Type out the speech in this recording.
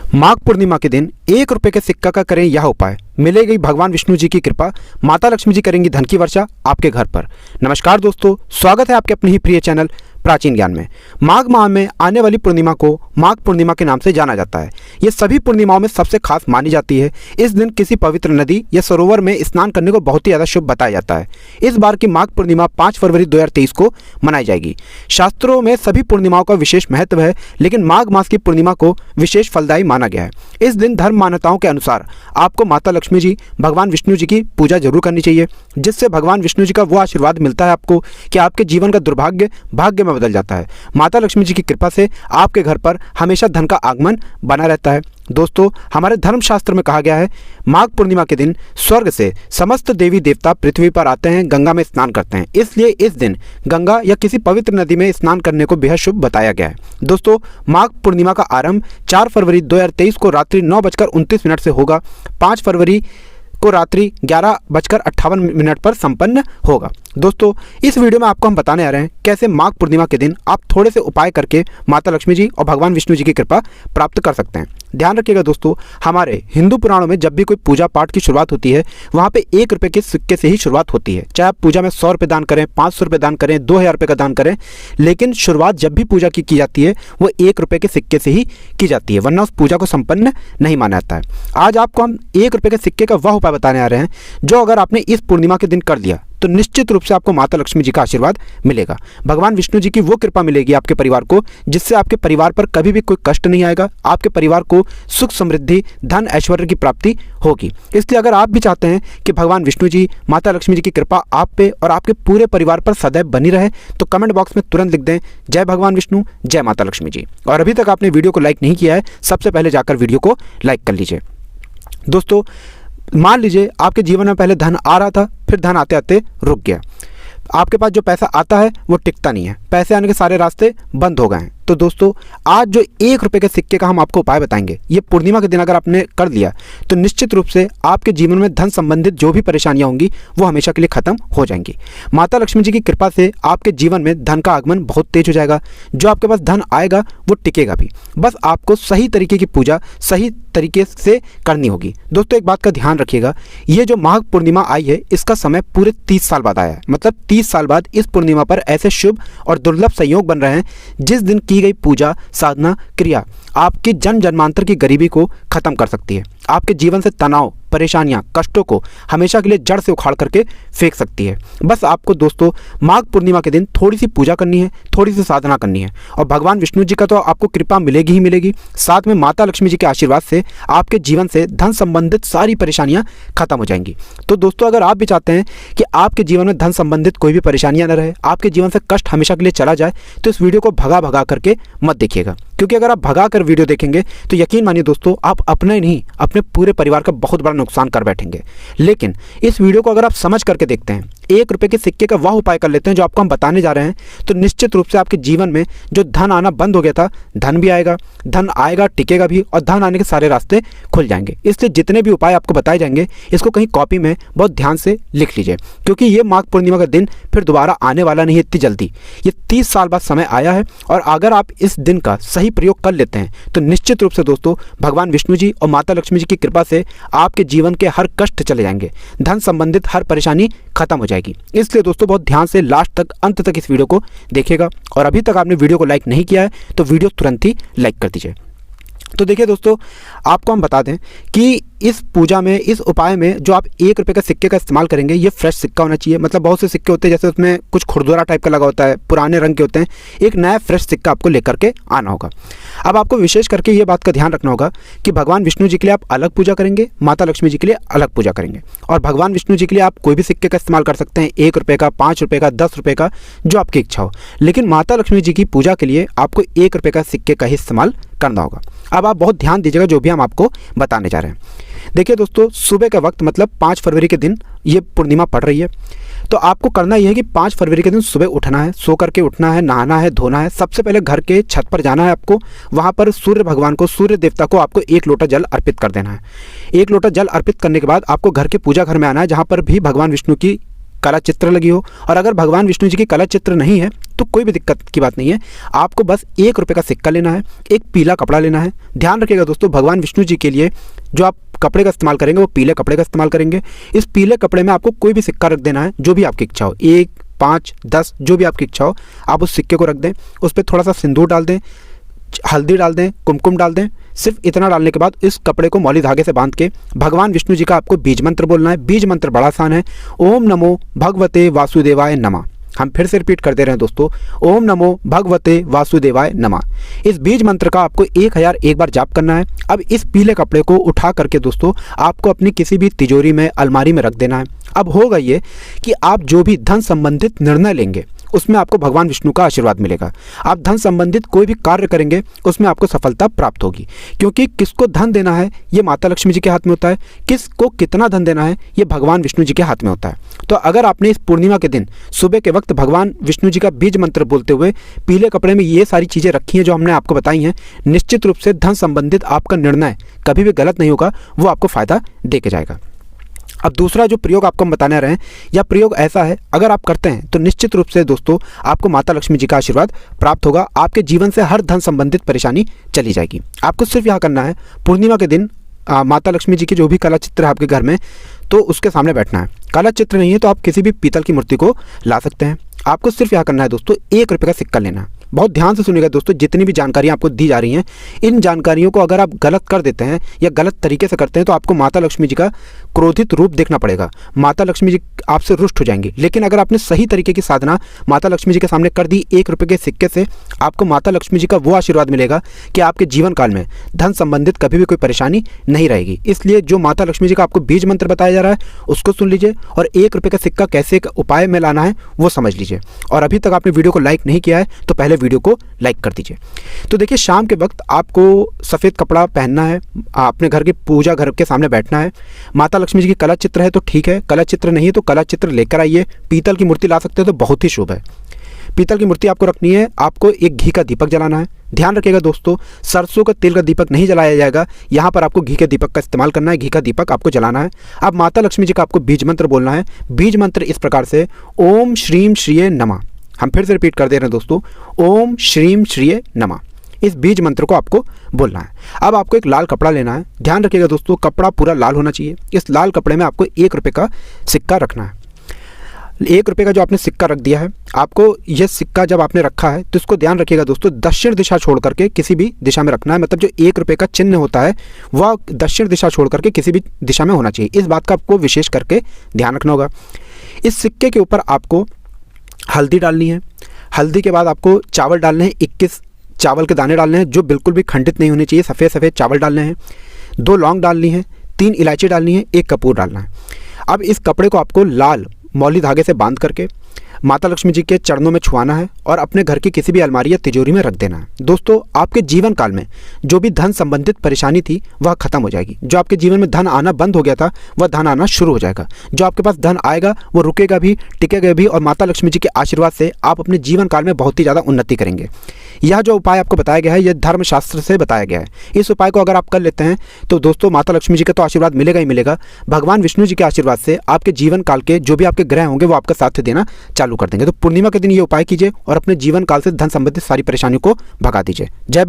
माघ पूर्णिमा के दिन 1 रुपए के सिक्का का करें यह उपाय, मिलेगी भगवान विष्णु जी की कृपा, माता लक्ष्मी जी करेंगी धन की वर्षा आपके घर पर। नमस्कार दोस्तों, स्वागत है आपके अपने ही प्रिय चैनल प्राचीन ज्ञान में। माघ माह में आने वाली पूर्णिमा को माघ पूर्णिमा के नाम से जाना जाता है। ये सभी पूर्णिमाओं में सबसे खास मानी जाती है। इस दिन किसी पवित्र नदी या सरोवर में स्नान करने को बहुत ही ज़्यादा शुभ बताया जाता है। इस बार की माघ पूर्णिमा 5 फरवरी 2023 को मनाई जाएगी। शास्त्रों में सभी पूर्णिमाओं का विशेष महत्व है, लेकिन माघ मास की पूर्णिमा को विशेष फलदायी माना गया है। इस दिन धर्म मान्यताओं के अनुसार आपको माता लक्ष्मी जी, भगवान विष्णु जी की पूजा जरूर करनी चाहिए, जिससे भगवान विष्णु जी का वो आशीर्वाद मिलता है आपको कि आपके जीवन का दुर्भाग्य भाग्य में बदल जाता है। माता लक्ष्मी जी की कृपा से आपके घर पर हमेशा धन का आगमन बना रहता है। दोस्तों, हमारे धर्मशास्त्र में कहा गया है, माघ पूर्णिमा के दिन स्वर्ग से समस्त देवी देवता पृथ्वी पर आते हैं, गंगा में स्नान करते हैं। इसलिए इस दिन गंगा या किसी पवित्र नदी में स्नान करने को बेहद शुभ बताया गया है। दोस्तों, माघ पूर्णिमा का आरंभ 4 फरवरी 2023 को रात्रि 9:29 से होगा। 5 फरवरी को रात्रि 11:58 पर संपन्न होगा। दोस्तों, इस वीडियो में आपको हम बताने आ रहे हैं कैसे माघ पूर्णिमा के दिन आप थोड़े से उपाय करके माता लक्ष्मी जी और भगवान विष्णु जी की कृपा प्राप्त कर सकते हैं। ध्यान रखिएगा दोस्तों, हमारे हिंदू पुराणों में जब भी कोई पूजा पाठ की शुरुआत होती है, वहाँ पे 1 रुपए के सिक्के से ही शुरुआत होती है। चाहे आप पूजा में 100 रुपये दान करें, 500 रुपये दान करें, 2000 रुपये का दान करें, लेकिन शुरुआत जब भी पूजा की जाती है वो 1 रुपए के सिक्के से ही की जाती है, वरना उस पूजा को संपन्न नहीं माना जाता है। आज आपको हम 1 रुपए के सिक्के का वह उपाय बताने आ रहे हैं जो अगर आपने इस पूर्णिमा के दिन कर दिया तो निश्चित रूप से आपको माता लक्ष्मी जी का आशीर्वाद मिलेगा। भगवान विष्णु जी की वो कृपा मिलेगी आपके परिवार को, जिससे आपके परिवार पर कभी भी कोई कष्ट नहीं आएगा। आपके परिवार को सुख समृद्धि धन ऐश्वर्य की प्राप्ति होगी। इसलिए अगर आप भी चाहते हैं कि भगवान विष्णु जी माता लक्ष्मी जी की कृपा आप पे और आपके पूरे परिवार पर सदैव बनी रहे, तो कमेंट बॉक्स में तुरंत लिख दें, जय भगवान विष्णु, जय माता लक्ष्मी जी। और अभी तक आपने वीडियो को लाइक नहीं किया है, सबसे पहले जाकर वीडियो को लाइक कर लीजिए। दोस्तों, मान लीजिए आपके जीवन में पहले धन आ रहा था, फिर धन आते आते रुक गया। आपके पास जो पैसा आता है वो टिकता नहीं है, पैसे आने के सारे रास्ते बंद हो गए हैं। तो दोस्तों, आज जो 1 रुपए के सिक्के का हम आपको उपाय बताएंगे, ये पूर्णिमा के दिन अगर आपने कर लिया तो निश्चित रूप से आपके जीवन में धन संबंधित जो भी परेशानियां होंगी वो हमेशा के लिए खत्म हो जाएंगी। माता लक्ष्मी जी की कृपा से आपके जीवन में धन का आगमन बहुत तेज हो जाएगा। जो आपके पास धन आएगा वो टिकेगा भी। बस आपको सही तरीके की पूजा सही तरीके से करनी होगी। दोस्तों, एक बात का ध्यान रखिएगा, ये जो माघ पूर्णिमा आई है इसका समय पूरे 30 साल बाद आया है। मतलब 30 साल बाद इस पूर्णिमा पर ऐसे शुभ और दुर्लभ संयोग बन रहे हैं जिस दिन की गई पूजा साधना क्रिया आपकी जन्म जन्मांतर की गरीबी को खत्म कर सकती है। आपके जीवन से तनाव परेशानियां कष्टों को हमेशा के लिए जड़ से उखाड़ करके फेंक सकती है। बस आपको दोस्तों माघ पूर्णिमा के दिन थोड़ी सी पूजा करनी है, थोड़ी सी साधना करनी है, और भगवान विष्णु जी का तो आपको कृपा मिलेगी ही मिलेगी, साथ में माता लक्ष्मी जी के आशीर्वाद से आपके जीवन से धन संबंधित सारी परेशानियां खत्म हो जाएंगी। तो दोस्तों, अगर आप भी चाहते हैं कि आपके जीवन में धन संबंधित कोई भी परेशानियां न रहे, आपके जीवन से कष्ट हमेशा के लिए चला जाए, तो इस वीडियो को भगा भगा करके मत देखिएगा, क्योंकि अगर आप भगा कर वीडियो देखेंगे तो यकीन मानिए दोस्तों, आप अपना ही नहीं अपने पूरे परिवार का बहुत बड़ा नुकसान कर बैठेंगे। लेकिन इस वीडियो को अगर आप समझ करके देखते हैं, 1 रुपए के सिक्के का वह उपाय कर लेते हैं जो आपको हम बताने जा रहे हैं, तो निश्चित रूप से आपके जीवन में जो धन आना बंद हो गया था, धन भी आएगा, धन आएगा टिकेगा भी, और धन आने के सारे रास्ते खुल जाएंगे। इसलिए जितने भी उपाय आपको बताए जाएंगे इसको कहीं कॉपी में बहुत ध्यान से लिख लीजिए, क्योंकि ये माघ पूर्णिमा का दिन फिर दोबारा आने वाला नहीं है इतनी जल्दी। ये 30 साल बाद समय आया है, और अगर आप इस दिन का सही प्रयोग कर लेते हैं तो निश्चित रूप से दोस्तों भगवान विष्णु जी और माता लक्ष्मी जी की कृपा से आपके जीवन के हर कष्ट चले जाएंगे, धन संबंधित हर परेशानी खत्म हो जाएगी। इसलिए दोस्तों बहुत ध्यान से लास्ट तक अंत तक इस वीडियो को देखिएगा, और अभी तक आपने वीडियो को लाइक नहीं किया है तो वीडियो तुरंत ही लाइक कर दीजिए। तो देखिए दोस्तों, आपको हम बता दें कि इस पूजा में, इस उपाय में जो आप 1 रुपए का सिक्के का इस्तेमाल करेंगे, ये फ्रेश सिक्का होना चाहिए। मतलब बहुत से सिक्के होते हैं जैसे उसमें कुछ खुरदुरा टाइप का लगा होता है, पुराने रंग के होते हैं। एक नया फ्रेश सिक्का आपको लेकर के आना होगा। अब आपको विशेष करके ये बात का ध्यान रखना होगा कि भगवान विष्णु जी के लिए आप अलग पूजा करेंगे, माता लक्ष्मी जी के लिए अलग पूजा करेंगे। और भगवान विष्णु जी के लिए आप कोई भी सिक्के का इस्तेमाल कर सकते हैं, 1 रुपए का, 5 रुपए का, 10 रुपए का, जो आपकी इच्छा हो। लेकिन माता लक्ष्मी जी की पूजा के लिए आपको 1 रुपए का सिक्के का ही इस्तेमाल करना होगा। अब आप बहुत ध्यान दीजिएगा जो भी हम आपको बताने जा रहे हैं। देखिए दोस्तों, सुबह का वक्त मतलब 5 फरवरी के दिन ये पूर्णिमा पड़ रही है, तो आपको करना यह है कि 5 फरवरी के दिन सुबह उठना है, सो करके उठना है, नहाना है, धोना है। सबसे पहले घर के छत पर जाना है आपको, वहाँ पर सूर्य भगवान को, सूर्य देवता को आपको 1 लोटा जल अर्पित कर देना है। 1 लोटा जल अर्पित करने के बाद आपको घर के पूजा घर में आना है, जहाँ पर भी भगवान विष्णु की कला चित्र लगी हो। और अगर भगवान विष्णु जी की कला चित्र नहीं है तो कोई भी दिक्कत की बात नहीं है, आपको बस 1 रुपये का सिक्का लेना है, एक पीला कपड़ा लेना है। ध्यान रखिएगा दोस्तों, भगवान विष्णु जी के लिए जो आप कपड़े का इस्तेमाल करेंगे वो पीले कपड़े का इस्तेमाल करेंगे। इस पीले कपड़े में आपको कोई भी सिक्का रख देना है, जो भी आपकी इच्छा हो, 1, 5, 10 जो भी आपकी इच्छा हो, आप उस सिक्के को रख दें। उस पर थोड़ा सा सिंदूर डाल दें, हल्दी डाल दें, कुमकुम डाल दें। सिर्फ इतना डालने के बाद इस कपड़े को मौली धागे से बांध के भगवान विष्णु जी का आपको बीज मंत्र बोलना है। बीज मंत्र बड़ा आसान है, ओम नमो भगवते वासुदेवाय नमः। हम फिर से रिपीट कर दे रहे हैं दोस्तों, ओम नमो भगवते वासुदेवाय नमः। इस बीज मंत्र का आपको 1001 बार जाप करना है। अब इस पीले कपड़े को उठा करके दोस्तों आपको अपनी किसी भी तिजोरी में, अलमारी में रख देना है। अब होगा ये कि आप जो भी धन संबंधित निर्णय लेंगे उसमें आपको भगवान विष्णु का आशीर्वाद मिलेगा। आप धन संबंधित कोई भी कार्य करेंगे उसमें आपको सफलता प्राप्त होगी, क्योंकि किसको धन देना है ये माता लक्ष्मी जी के हाथ में होता है, किसको कितना धन देना है ये भगवान विष्णु जी के हाथ में होता है। तो अगर आपने इस पूर्णिमा के दिन सुबह के वक्त भगवान विष्णु जी का बीज मंत्र बोलते हुए पीले कपड़े में ये सारी चीज़ें रखी हैं जो हमने आपको बताई हैं, निश्चित रूप से धन संबंधित आपका निर्णय कभी भी गलत नहीं होगा, वो आपको फ़ायदा दे के जाएगा। अब दूसरा जो प्रयोग आपको हम बताने रहे हैं, यह प्रयोग ऐसा है, अगर आप करते हैं तो निश्चित रूप से दोस्तों आपको माता लक्ष्मी जी का आशीर्वाद प्राप्त होगा। आपके जीवन से हर धन संबंधित परेशानी चली जाएगी। आपको सिर्फ यह करना है, पूर्णिमा के दिन माता लक्ष्मी जी की जो भी कला चित्र है आपके घर में, तो उसके सामने बैठना है। कला चित्र नहीं है तो आप किसी भी पीतल की मूर्ति को ला सकते हैं। आपको सिर्फ यह करना है दोस्तों, 1 रुपये का सिक्का लेना है। बहुत ध्यान से सुनिएगा दोस्तों, जितनी भी जानकारियाँ आपको दी जा रही हैं, इन जानकारियों को अगर आप गलत कर देते हैं या गलत तरीके से करते हैं तो आपको माता लक्ष्मी जी का क्रोधित रूप देखना पड़ेगा। माता लक्ष्मी जी आपसे रुष्ट हो जाएंगी। लेकिन अगर आपने सही तरीके की साधना माता लक्ष्मी जी के सामने कर दी 1 रुपये के सिक्के से, आपको माता लक्ष्मी जी का वो आशीर्वाद मिलेगा कि आपके जीवन काल में धन संबंधित कभी भी कोई परेशानी नहीं रहेगी। इसलिए जो माता लक्ष्मी जी का आपको बीज मंत्र बताया जा रहा है उसको सुन लीजिए, और 1 रुपये का सिक्का कैसे उपाय में लाना है वो समझ लीजिए। और अभी तक आपने वीडियो को लाइक नहीं किया है तो पहले वीडियो को लाइक कर दीजिए। तो देखिए, शाम के वक्त आपको सफ़ेद कपड़ा पहनना है, अपने घर के पूजा घर के सामने बैठना है। माता लक्ष्मी जी की कला चित्र है तो ठीक है, कला चित्र नहीं है तो कला चित्र लेकर आइए। पीतल की मूर्ति ला सकते हो तो बहुत ही शुभ है। पीतल की मूर्ति आपको रखनी है। आपको एक घी का दीपक जलाना है। ध्यान रखिएगा दोस्तों, सरसों का तेल का दीपक नहीं जलाया जाएगा, यहाँ पर आपको घी के दीपक का इस्तेमाल करना है। घी का दीपक आपको जलाना है। अब माता लक्ष्मी जी का आपको बीज मंत्र बोलना है। बीज मंत्र इस प्रकार से, ओम श्रीम श्रीये नमः। हम फिर से रिपीट कर दे रहे हैं दोस्तों, ओम श्रीम श्रीये नमः। इस बीज मंत्र को आपको बोलना है। अब आपको एक लाल कपड़ा लेना है। ध्यान रखिएगा दोस्तों, कपड़ा पूरा लाल होना चाहिए। इस लाल कपड़े में आपको 1 रुपये का सिक्का रखना है। 1 रुपये का जो आपने सिक्का रख दिया है, आपको यह सिक्का जब आपने रखा है तो इसको ध्यान रखिएगा दोस्तों, दक्षिण दिशा छोड़ करके किसी भी दिशा में रखना है। मतलब जो 1 रुपये का चिन्ह होता है वह दक्षिण दिशा छोड़ करके किसी भी दिशा में होना चाहिए। इस बात का आपको विशेष करके ध्यान रखना होगा। इस सिक्के के ऊपर आपको हल्दी डालनी है। हल्दी के बाद आपको चावल डालने हैं, 21 चावल के दाने डालने हैं जो बिल्कुल भी खंडित नहीं होने चाहिए। सफ़ेद सफ़ेद चावल डालने हैं। 2 लौंग डालनी है, 3 इलायची डालनी है, 1 कपूर डालना है। अब इस कपड़े को आपको लाल मौली धागे से बांध करके माता लक्ष्मी जी के चरणों में छुआना है और अपने घर की किसी भी अलमारी या तिजोरी में रख देना है। दोस्तों, आपके जीवन काल में जो भी धन संबंधित परेशानी थी वह खत्म हो जाएगी। जो आपके जीवन में धन आना बंद हो गया था वह धन आना शुरू हो जाएगा। जो आपके पास धन आएगा वो रुकेगा भी, टिकेगा भी, और माता लक्ष्मी जी के आशीर्वाद से आप अपने जीवन काल में बहुत ही ज़्यादा उन्नति करेंगे। यह जो उपाय आपको बताया गया है यह धर्मशास्त्र से बताया गया है। इस उपाय को अगर आप कर लेते हैं तो दोस्तों माता लक्ष्मी जी का तो आशीर्वाद मिलेगा ही मिलेगा। भगवान विष्णु जी के आशीर्वाद से आपके जीवन काल के जो भी आपके ग्रह होंगे वो आपका साथ देना चालू कर देंगे। तो पूर्णिमा के दिन ये उपाय कीजिए और अपने जीवन काल से धन संबंधित सारी परेशानियों को भगा दीजिए। जय